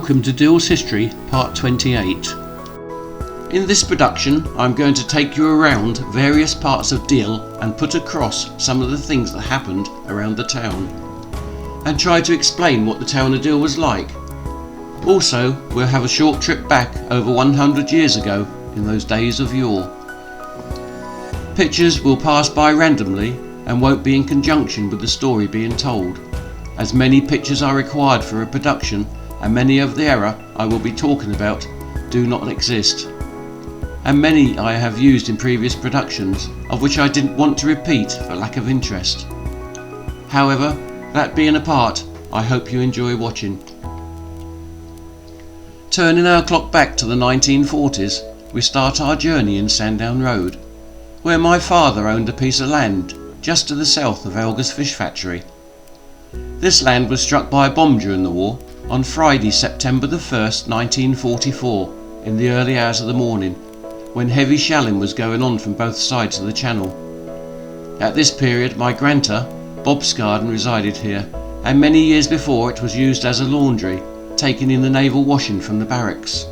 Welcome to Deal's History, Part 28. In this production, I'm going to take you around various parts of Deal and put across some of the things that happened around the town, and try to explain what the town of Deal was like. Also, we'll have a short trip back over 100 years ago in those days of yore. Pictures will pass by randomly and won't be in conjunction with the story being told, as many pictures are required for a production and many of the era I will be talking about do not exist, and many I have used in previous productions of which I didn't want to repeat for lack of interest. However, that being apart, I hope you enjoy watching. Turning our clock back to the 1940s, we start our journey in Sandown Road, where my father owned a piece of land just to the south of Elga's Fish Factory. This land was struck by a bomb during the war on Friday, September the 1st, 1944, in the early hours of the morning, when heavy shelling was going on from both sides of the channel. At this period, my granta, Bob Scarden, resided here, and many years before it was used as a laundry, taking in the naval washing from the barracks.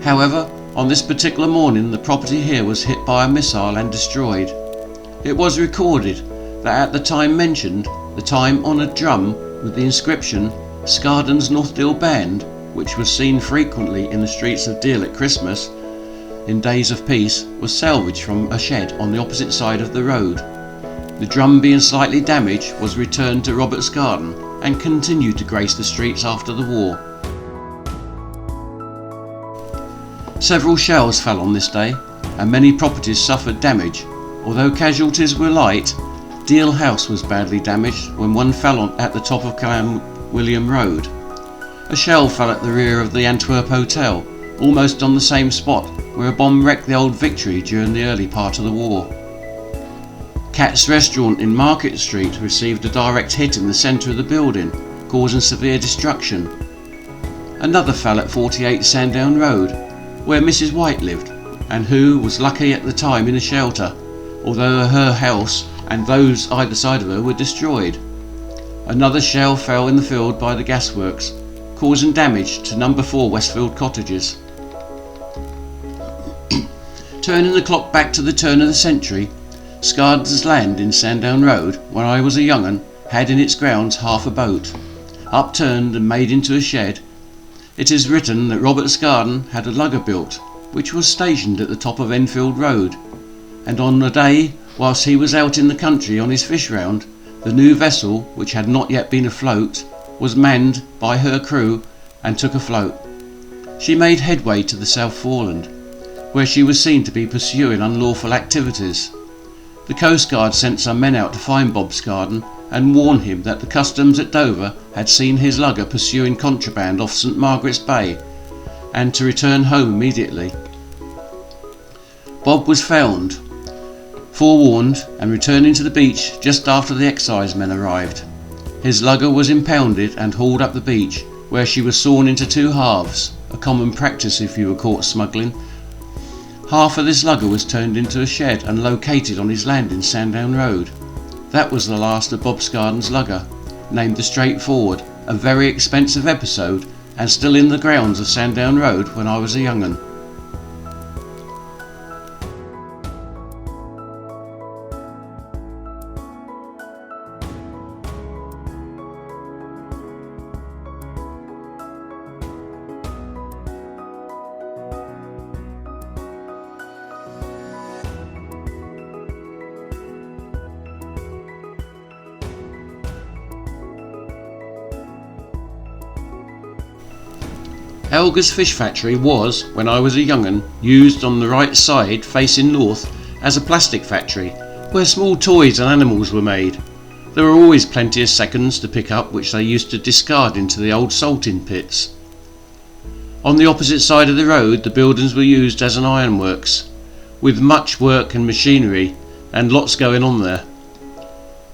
However, on this particular morning, the property here was hit by a missile and destroyed. It was recorded that at the time mentioned, the time-honoured drum with the inscription Scarden's North Deal Band, which was seen frequently in the streets of Deal at Christmas in days of peace, was salvaged from a shed on the opposite side of the road. The drum, being slightly damaged, was returned to Robert Scarden and continued to grace the streets after the war. Several shells fell on this day and many properties suffered damage. Although casualties were light, Deal House was badly damaged when one fell at the top of Clan William Road. A shell fell at the rear of the Antwerp Hotel, almost on the same spot where a bomb wrecked the Old Victory during the early part of the war. Cat's Restaurant in Market Street received a direct hit in the centre of the building, causing severe destruction. Another fell at 48 Sandown Road, where Mrs. White lived, and who was lucky at the time in a shelter, although her house and those either side of her were destroyed. Another shell fell in the field by the gasworks, causing damage to number 4 Westfield Cottages. Turning the clock back to the turn of the century, Scarden's land in Sandown Road, when I was a young'un, had in its grounds half a boat, upturned and made into a shed. It is written that Robert Scarden had a lugger built, which was stationed at the top of Enfield Road, and on a day whilst he was out in the country on his fish round, the new vessel, which had not yet been afloat, was manned by her crew and took afloat. She made headway to the South Foreland, where she was seen to be pursuing unlawful activities. The Coast Guard sent some men out to find Bob Scarden and warn him that the customs at Dover had seen his lugger pursuing contraband off St Margaret's Bay, and to return home immediately. Bob was found, forewarned, and returning to the beach just after the excise men arrived. His lugger was impounded and hauled up the beach, where she was sawn into 2 halves, a common practice if you were caught smuggling. Half of this lugger was turned into a shed and located on his land in Sandown Road. That was the last of Bob Scarden's lugger, named the Straightforward, a very expensive episode, and still in the grounds of Sandown Road when I was a young'un. Elga's Fish Factory was, when I was a young'un, used on the right side facing north as a plastic factory where small toys and animals were made. There were always plenty of seconds to pick up which they used to discard into the old salting pits. On the opposite side of the road the buildings were used as an ironworks, with much work and machinery and lots going on there.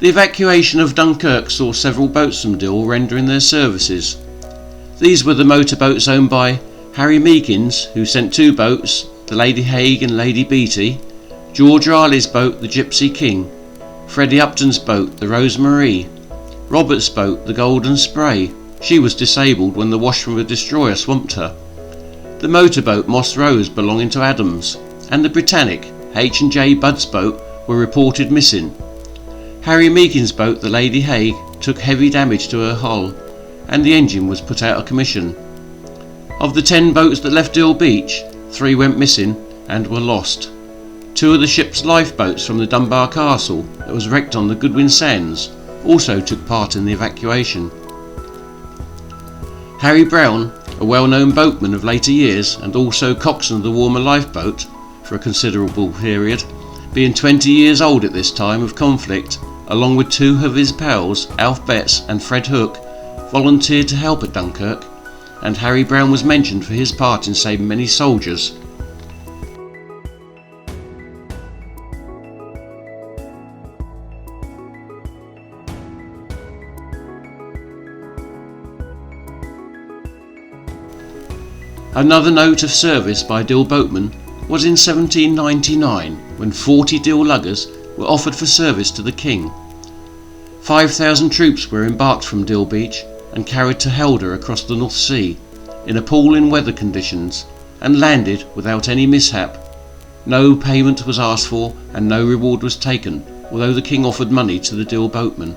The evacuation of Dunkirk saw several boats from Deal rendering their services. These were the motorboats owned by Harry Meekins, who sent 2 boats, the Lady Hague and Lady Beatty, George Riley's boat, the Gypsy King, Freddie Upton's boat, the Rose Marie, Robert's boat, the Golden Spray, She was disabled when the wash from a destroyer swamped her. The motorboat Moss Rose belonging to Adams and the Britannic H&J Budd's boat were reported missing. Harry Meakin's boat, the Lady Hague, took heavy damage to her hull and the engine was put out of commission. Of the 10 boats that left Deal Beach, 3 went missing and were lost. 2 of the ship's lifeboats from the Dunbar Castle that was wrecked on the Goodwin Sands also took part in the evacuation. Harry Brown, a well-known boatman of later years and also coxswain of the Warmer lifeboat for a considerable period, being 20 years old at this time of conflict, along with 2 of his pals, Alf Betts and Fred Hook, volunteered to help at Dunkirk, and Harry Brown was mentioned for his part in saving many soldiers. Another note of service by Dill boatmen was in 1799, when 40 Dill luggers were offered for service to the King. 5,000 troops were embarked from Dill Beach and carried to Helder across the North Sea in appalling weather conditions and landed without any mishap. No payment was asked for and no reward was taken, although the King offered money to the Dill boatmen.